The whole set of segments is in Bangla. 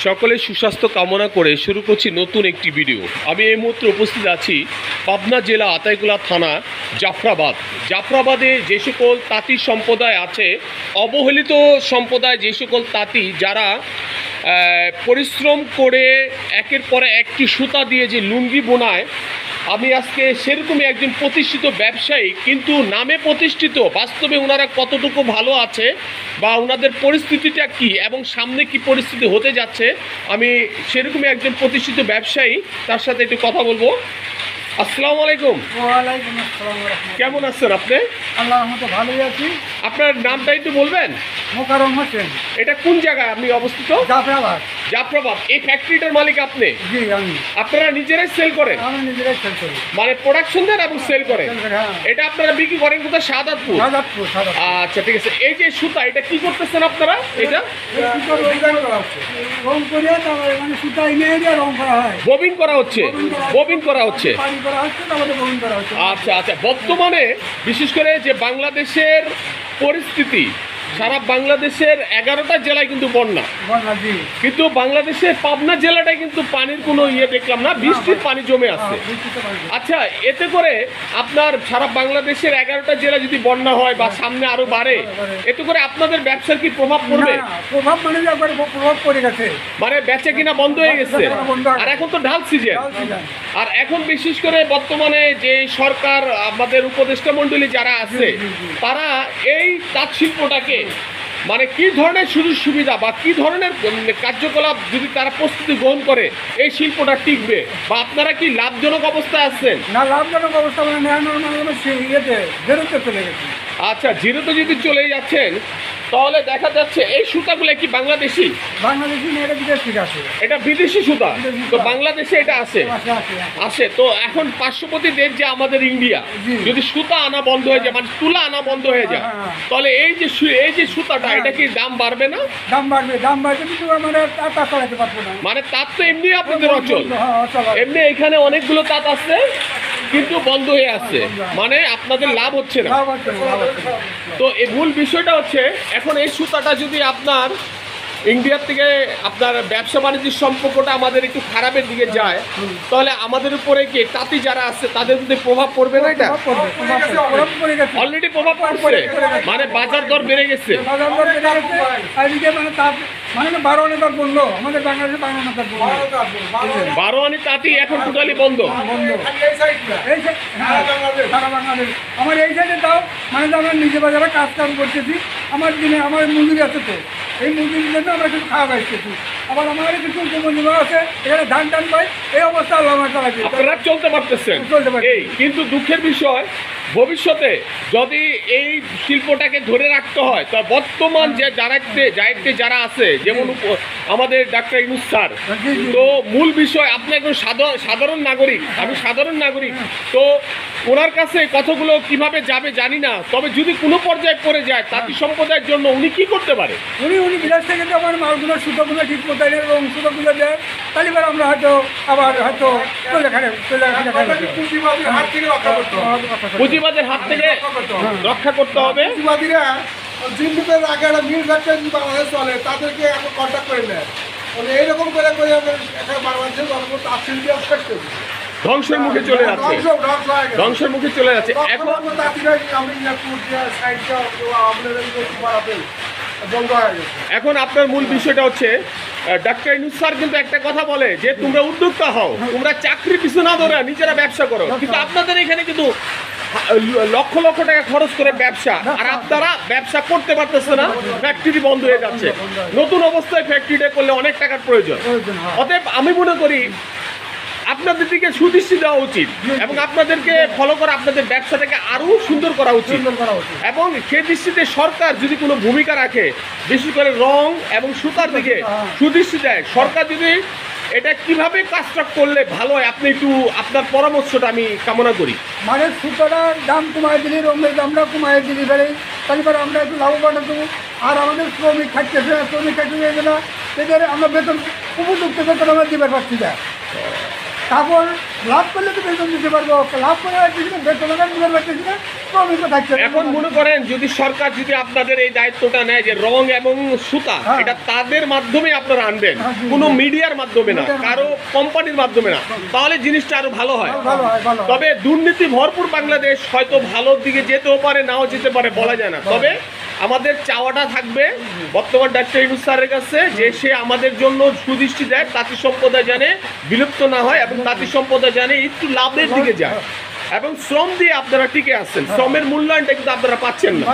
সকলের সুস্বাস্থ্য কামনা করে শুরু করছি নতুন একটি ভিডিও। আমি এই মুহূর্তে উপস্থিত আছি পাবনা জেলা আতাইকুলা থানা জাফরাবাদে যে সকল তাঁতি সম্প্রদায় আছে, অবহেলিত সম্প্রদায়, যে সকল তাঁতি যারা পরিশ্রম করে একের পর একটি সুতা দিয়ে যে লুঙ্গি বোনায়, আমি আজকে সেরকমই একজন প্রতিষ্ঠিত ব্যবসায়ী, কিন্তু নামে প্রতিষ্ঠিত, বাস্তবে ওনারা কতটুকু ভালো আছে বা ওনাদের পরিস্থিতিটা কি এবং সামনে কি পরিস্থিতি হতে যাচ্ছে, আমি সেরকমই একজন প্রতিষ্ঠিত ব্যবসায়ী, তার সাথে একটু কথা বলবো। আসসালামু আলাইকুম। ওয়ালাইকুম আসসালাম। কেমন আছেন আপনি? আল্লাহর রহমতে ভালোই আছি। আপনার নামটা একটু বলবেন? মোকাররম হোসেন। এটা কোন জায়গায় আপনি অবস্থিত? জাফরাবাদ। এই ফ্যাক্টরিটার মালিক আপনি? জি, আমি। আপনারা নিজেরাই সেল করেন? আমি নিজেরাই সেল করি। মানে প্রোডাকশন দেন এবং সেল করেন? হ্যাঁ। এটা আপনারা বিক্রি করেন কোথায়? সাদাতপুর। আচ্ছা, ঠিক আছে। এই যে সুতা, এটা কি করতেছেন আপনারা? এটা রং করে মানে সুতা এনে রং করা হয়, ববিন করা হচ্ছে। আচ্ছা আচ্ছা। বর্তমানে বিশেষ করে যে বাংলাদেশের পরিস্থিতি, সারা বাংলাদেশের 11টা জেলায় কিন্তু বন্যা, কিন্তু বাংলাদেশের পাবনা জেলাটায় কিন্তু পানির কোনো দেখলাম না, বৃষ্টির পানি জমে আছে। আচ্ছা, এতে করে আপনার সারা বাংলাদেশের 11টা জেলা যদি বন্যা হয় বা সামনে আরো বাড়ে, এতে করে আপনাদের ব্যবসার কি প্রভাব পড়বে? প্রভাব পড়ে গেছে, মানে বেচা কিনা বন্ধ হয়ে গেছে। আর এখন তো ঢাল সিজন, আর এখন বিশেষ করে বর্তমানে যে সরকার, আমাদের উপদেষ্টা মণ্ডলী যারা আছে, তারা এই তাঁত শিল্পটাকে মানে কি ধরনের সুযোগ সুবিধা বা কি ধরনের কার্যকলাপ যদি তারা প্রস্তুতি গ্রহণ করে এই শিল্পটা টিকবে, বা আপনারা কি লাভজনক অবস্থায় আছেন? না, লাভজনক অবস্থা মানে জিরোতে চলে গেছে। আচ্ছা, জিরোতে যদি চলে যাচ্ছেন, তাহলে দেখা যাচ্ছে এই সুতাগুলো কি বাংলাদেশি? বাংলাদেশি না, এটা বিদেশি আছে। এটা বিদেশি সুতা, তো বাংলাদেশে এটা আসে। তো এখন পার্শ্ববর্তী দেশ যে আমাদের ইন্ডিয়া, যদি সুতা আনা বন্ধ হয়ে যায়, মানে তুলা আনা বন্ধ হয়ে যায়, তাহলে এই যে সুতাটা, এটা কি দাম বাড়বে না? দাম বাড়বে, কিন্তু আমরা তাঁত চালাতে পারবো না। মানে তাঁত তো এমনি আপনাদের অচল, এমনি এখানে অনেকগুলো তাঁত আছে কিন্তু বন্ধ হয়ে আছে, মানে আপনাদের লাভ হচ্ছে না। তো এই মূল বিষয়টা হচ্ছে, এখন এই সুতাটা যদি আপনার ইন্ডিয়ার থেকে আপনার ব্যবসা বাণিজ্যের সম্পর্কটা আমাদের একটু খারাপের দিকে যায়, তাহলে আমাদের উপরে কি তাঁতি যারা আছে তাদের মধ্যে প্রভাব পড়বে না? এটা অলরেডি প্রভাব পড়ছে, মানে বাজার দর বেড়ে গেছে। মানে 12 আনি তাঁত বন্ধ, আমাদের বাংলাদেশে 12 আনি তাঁত বন্ধ। 12 আনি তাঁতি এখন টোটালি বন্ধ। আমার এই সাইডে তাও মানে আমরা নিজে বাজারে কাজ করতেছি, আমার মজুরি আছে, তো এই মজুরির জন্য আমরা কিছু খাওয়া খাইতেছি। আবার আমাদের কিছু মজুরি আছে, এখানে ধান পাই, এই অবস্থা আল্লাহ চালাচ্ছি, আপনারা চলতে পারতেছেন। কিন্তু দুঃখের বিষয়, ভবিষ্যতে যদি এই শিল্পটাকে ধরে রাখতে হয়, তো বর্তমান যে দায়িত্বে যারা আছে, যেমন আমাদের ডাক্তার ইউনূস স্যার, তো মূল বিষয়, আপনি একজন সাধারণ নাগরিক, আমি সাধারণ নাগরিক, তো ওনার কাছে কথাগুলো কিভাবে যাবে জানি না। তবে যদি কোনো পর্যায়ে পড়ে যায় তাঁতি সম্প্রদায়ের জন্য, উনি কি করতে পারে? উনি বিদেশ থেকে যখন মালগুলো সুতোগুলো ঠিক মতো এবং সুতোগুলো দেয়, তাহলে এবার আমরা হয়তো পুঁজিবাদের হাত থেকে রক্ষা করতে হবে। জিম্মিদের আগে একটা মিল ফ্যাক্টরি বাংলাদেশ চলে, তাদেরকে এখন কন্ট্যাক্ট করে নেয়, এইরকম করে বাংলাদেশের ধ্বংসের মুখে চলে যাচ্ছে। এখন আপনার মূল বিষয়টা হচ্ছে, ডাক্তার ইউনূস স্যার কিন্তু একটা কথা বলে যে তোমরা উদ্যোক্তা হও, তোমরা চাকরি পিছু না ধরে নিজেরা ব্যবসা করো, কিন্তু আপনাদের এখানে কিন্তু লক্ষ লক্ষ টাকা খরচ করে ব্যবসা, আর আপনারা ব্যবসা করতে পারতেছে না, ফ্যাক্টরি বন্ধ হয়ে যাচ্ছে। নতুন অবস্থায় ফ্যাক্টরিটা করলে অনেক টাকার প্রয়োজন। অতএব আমি মনে করি আপনাদের দিকে সুদৃষ্টি দেওয়া উচিত এবং আপনাদেরকে ফলো করা, আপনাদের ব্যবসাটাকে আরও সুন্দর করা উচিত। এবং সে দৃষ্টিতে সরকার যদি কোনো ভূমিকা রাখে, বিশেষ করে রং এবং সুতার দিকে সুদৃষ্টি দেয়, সরকার যদি এটা কিভাবে কাজটা করলে ভালো হয়, আপনি একটু আপনার পরামর্শটা আমি কামনা করি। মানে সুতরাং দাম কমায় দিলি, রঙের দামটা কমায় দিলি, তারপরে আমরা একটু লাভবান দেবো। আর আমাদের শ্রমিক থাকতেছে না, এদের আমরা বেতন উপযুক্ত বেতন আমরা দিতে পারছি না। তারপর লাভ করলে তো বেতন দিতে পারবো, লাভ করে বেতন দিতে পারতেছি না, শ্রমিকও থাকছে না। এখন মনে করেন যদি সরকার যদি আপনাদের এই দায়িত্বটা নেয় যে রং এবং সুতা, হ্যাঁ। এটা তাদের মাধ্যমে আপনারা আনবেন, হ্যাঁ, জি, কোনো জি। মিডিয়ার মাধ্যমে না, কারো কোম্পানির মাধ্যমে না, তাহলে জিনিসটা আরো ভালো হয়। ভালো হয়, ভালো হয়। তবে দুর্নীতি ভরপুর বাংলাদেশ, হয়তো ভালোর দিকে যেতেও পারে, নাও যেতে পারে, বলা যায় না। তবে আমাদের চাওয়াটা থাকবে বর্তমান ডাক্তার ইউনূস স্যারের কাছে যে সে আমাদের জন্য সুদৃষ্টি দেয়, তাঁতি সম্প্রদায় জানে বিলুপ্ত না হয় এবং তাঁতি সম্প্রদায় জানে একটু লাভের দিকে যায়, এবং শ্রম দিয়ে আপনারা টিকে আছেন, শ্রমের মূল্যায়নটা কিন্তু আপনারা পাচ্ছেন না।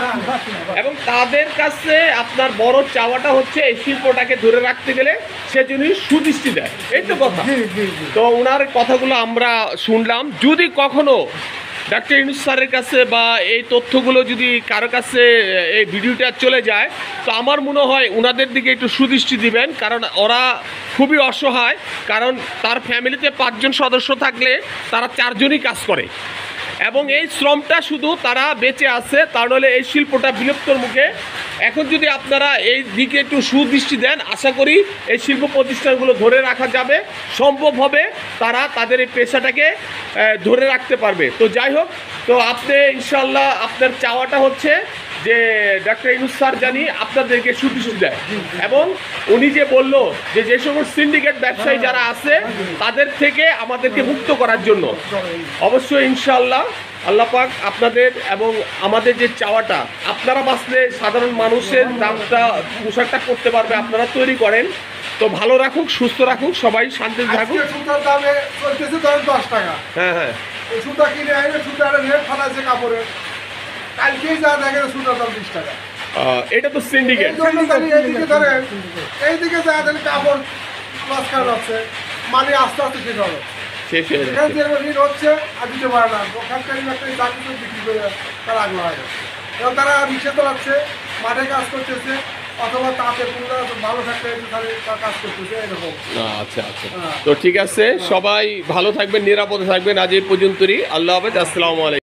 এবং তাদের কাছে আপনার বড় চাওয়াটা হচ্ছে এই শিল্পটাকে ধরে রাখতে গেলে সে যিনি সুদৃষ্টি দেয়, এই তো কথা। জি জি জি। তো ওনার কথাগুলো আমরা শুনলাম। যদি কখনো ডাক্তার ইউনূস স্যারের কাছে বা এই তথ্যগুলো যদি কারো কাছে এই ভিডিওটা চলে যায়, তো আমার মনে হয় ওনাদের দিকে একটু সুদৃষ্টি দিবেন, কারণ ওরা খুবই অসহায়। কারণ তার ফ্যামিলিতে 5 জন সদস্য থাকলে তারা 4 জনই কাজ করে, এবং এই শ্রমটা শুধু তারা বেঁচে আছে, তা নাহলে এই শিল্পটা বিলুপ্তর মুখে। এখন যদি আপনারা এই দিকে একটু সুদৃষ্টি দেন, আশা করি এই শিল্প প্রতিষ্ঠানগুলো ধরে রাখা যাবে, সম্ভব হবে, তারা তাদের এই পেশাটাকে ধরে রাখতে পারবে। তো যাই হোক, তো আপনি ইনশাল্লাহ আপনার চাওয়াটা হচ্ছে যে ডাক্তার ইউনূস স্যার জানি আপনাদেরকে সুদৃষ্টি দেয়, এবং উনি যে বলল যে যে সকল সিন্ডিকেট ব্যবসায়ী যারা আছে তাদের থেকে আমাদেরকে মুক্ত করার জন্য, অবশ্যই ইনশাল্লাহ আল্লাহ পাক আপনাদের এবং আমাদের যে চাওয়াটা, আপনারা বাঁচলে সাধারণ মানুষের দামটা পোশাকটা করতে পারবে, আপনারা তৈরি করেন। তো ভালো রাখুক, সুস্থ রাখুক, সবাই শান্তিতে থাকুক। আজকে সুতার দামে চলতেছে ধরেন 10 টাকা। হ্যাঁ হ্যাঁ, এই সুতা কিনে আইলে সুতার রেট ফাটাচ্ছে কাপড়ের। কালকেই যা দেখেন সুতার দাম 20 টাকা। এটা তো সিন্ডিকেট। এই জন্য জানি এইদিকে ধরেন, এইদিকে যা দেখেন কাপড় লস খাওয়া যাচ্ছে, মানে আস্তে আস্তে শেষ হবে। শেষ হয়ে এখানে যাচ্ছে। যে ঋণ হচ্ছে আর দিতে পারে না, ওখানকার একটা চাকরি বিক্রি করে তারা আগ্রহ হয়। এবং তারা রিক্সা চালাচ্ছে, মাঠে কাজ করতেছে, অথবা তাতে কোনো ভালো থাকলে তাহলে তারা কাজ করতেছে, এরকম। আচ্ছা আচ্ছা, তো ঠিক আছে, সবাই ভালো থাকবেন, নিরাপদে থাকবেন। আজ এই পর্যন্তই। আল্লাহ হাফেজ, আসসালামু আলাইকুম।